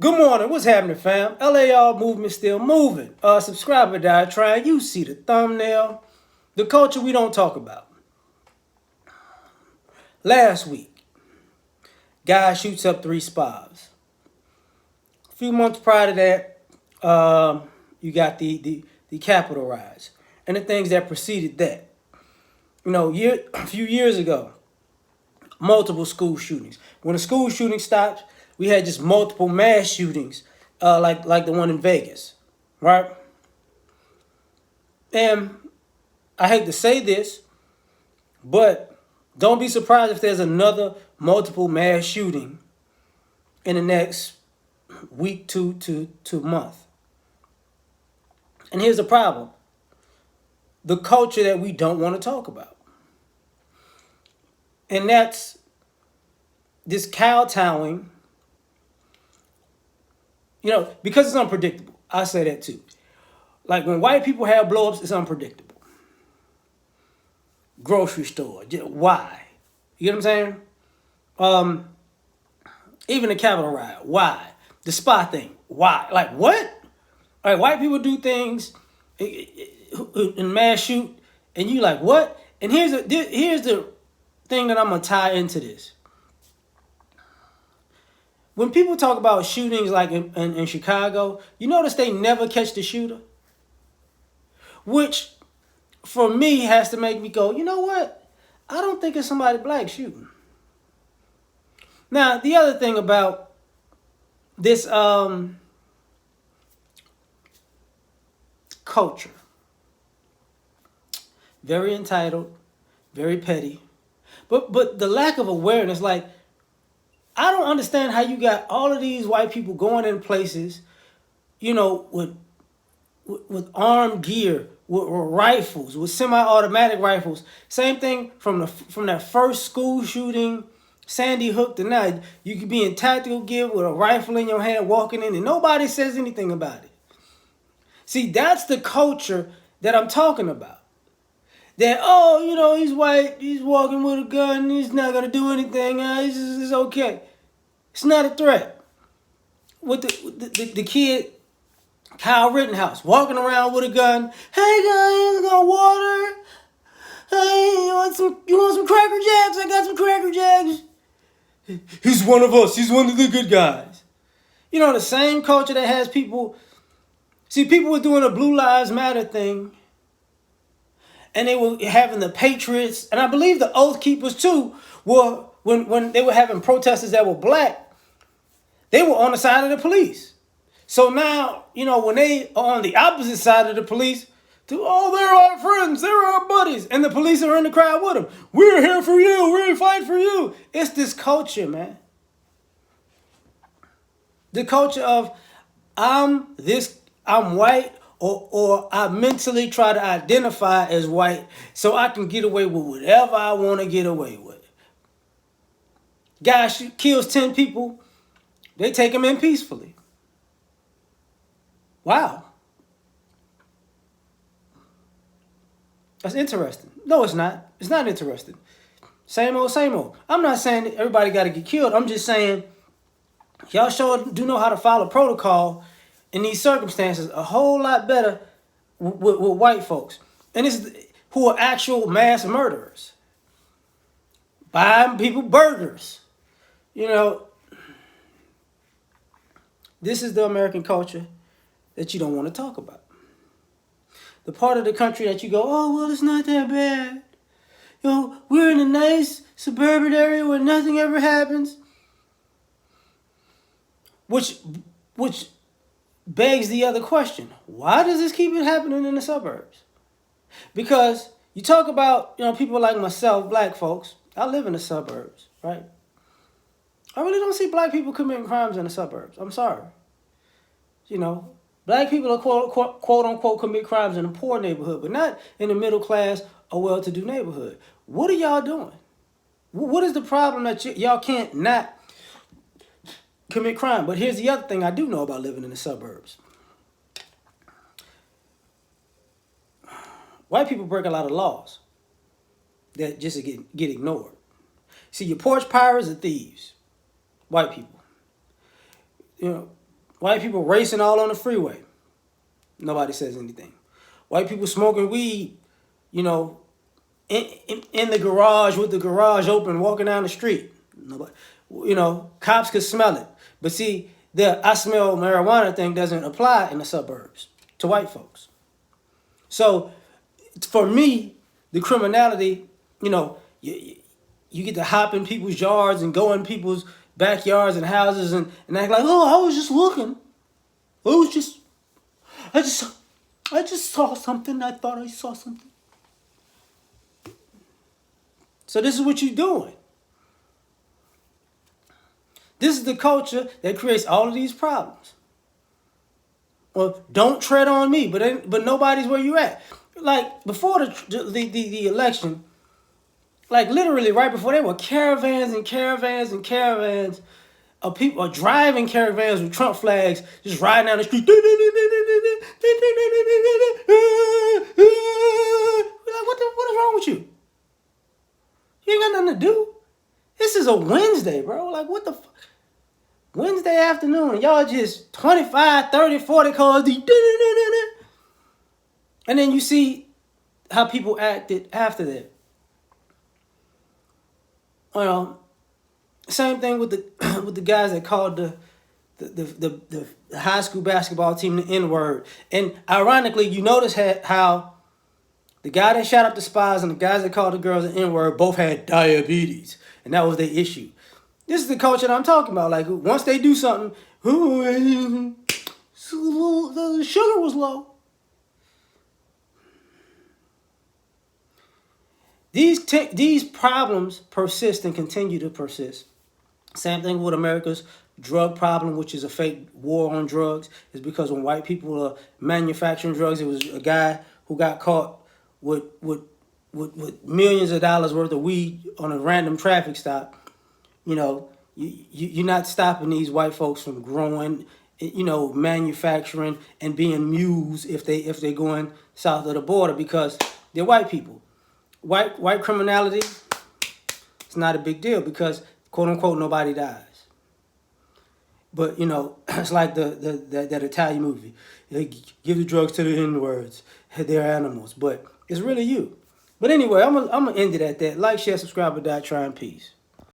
Good morning. What's happening, fam? L.A.R. movement still moving. Subscriber diatribe. You see the thumbnail. The culture we don't talk about. Last week, guy shoots up 3 spas. A few months prior to that, you got the Capitol riots and the things that preceded that. A few years ago, multiple school shootings. When the school shooting stopped, we had just multiple mass shootings, like the one in Vegas, right? And I hate to say this, but don't be surprised if there's another multiple mass shooting in the next week to month. And here's the problem: the culture that we don't want to talk about, and that's this kowtowing. Because it's unpredictable. I say that too. Like when white people have blowups, it's unpredictable. Grocery store, why? You know what I'm saying? Even the Capitol riot, why? The spy thing, why? Like what? All right, white people do things in mass shoot, and you like what? And here's the thing that I'm gonna tie into this. When people talk about shootings like in Chicago, you notice they never catch the shooter, which for me has to make me go, you know what? I don't think it's somebody black shooting. Now, the other thing about this culture, very entitled, very petty, but the lack of awareness, like I don't understand how you got all of these white people going in places, with armed gear, with rifles, with semi-automatic rifles. Same thing from that first school shooting, Sandy Hook, to now. You could be in tactical gear with a rifle in your hand, walking in, and nobody says anything about it. See, that's the culture that I'm talking about. That he's white, he's walking with a gun, he's not gonna do anything. It's okay. It's not a threat. With the kid, Kyle Rittenhouse, walking around with a gun. Hey guys, got water. Hey, you want some Cracker Jacks? I got some Cracker Jacks. He's one of us. He's one of the good guys. The same culture that has people. See, people were doing a Blue Lives Matter thing, and they were having the Patriots, and I believe the Oath Keepers too, were when they were having protesters that were black, they were on the side of the police. So now, when they are on the opposite side of the police, they're our friends, they're our buddies, and the police are in the crowd with them. We're here for you, we're fighting for you. It's this culture, man. The culture of I'm white, or I mentally try to identify as white so I can get away with whatever I want to get away with. Guy kills 10 people, they take him in peacefully. Wow. That's interesting. No, it's not. It's not interesting. Same old, same old. I'm not saying that everybody got to get killed. I'm just saying y'all sure do know how to follow protocol in these circumstances a whole lot better with white folks. And it's who are actual mass murderers. Buying people burgers. This is the American culture that you don't want to talk about. The part of the country that you go, oh, well, it's not that bad. We're in a nice suburban area where nothing ever happens. Which begs the other question. Why does this keep happening in the suburbs? Because you talk about, people like myself, black folks. I live in the suburbs, right? I really don't see black people committing crimes in the suburbs. I'm sorry. Black people are quote unquote commit crimes in a poor neighborhood, but not in the middle class or well-to-do neighborhood. What are y'all doing? What is the problem that y'all can't not commit crime? But here's the other thing I do know about living in the suburbs. White people break a lot of laws that just get ignored. See, your porch pirates are thieves. White people. White people racing all on the freeway. Nobody says anything. White people smoking weed, you know, in the garage with the garage open, walking down the street. Nobody, cops could smell it. But see, the I smell marijuana thing doesn't apply in the suburbs to white folks. So for me, the criminality, you get to hop in people's yards and go in people's backyards and houses and act like, oh, I was just looking. I just I just saw something. I thought I saw something. So this is what you're doing. This is the culture that creates all of these problems. Well, don't tread on me, but nobody's where you at. Like before the election, like literally right before, there were caravans and caravans and caravans of people driving caravans with Trump flags, just riding down the street. Like, what is wrong with you? You ain't got nothing to do. This is a Wednesday, bro. Like, what the fuck? Wednesday afternoon, y'all just 25, 30, 40 cars. And then you see how people acted after that. Same thing with the with the guys that called the high school basketball team the N-word. And ironically, you notice how the guy that shot up the spies and the guys that called the girls the N-word both had diabetes. And that was their issue. This is the culture that I'm talking about. Like, once they do something, the sugar was low. These problems persist and continue to persist. Same thing with America's drug problem, which is a fake war on drugs. Is because when white people are manufacturing drugs, it was a guy who got caught with millions of dollars worth of weed on a random traffic stop. You're not stopping these white folks from growing, manufacturing and being mules if they're going south of the border because they're white people. White criminality, it's not a big deal because quote unquote nobody dies. But it's like that Italian movie. They give the drugs to the N-words. They're animals, but it's really you. But anyway, I'm gonna end it at that. Like, share, subscribe, or die trying. Peace.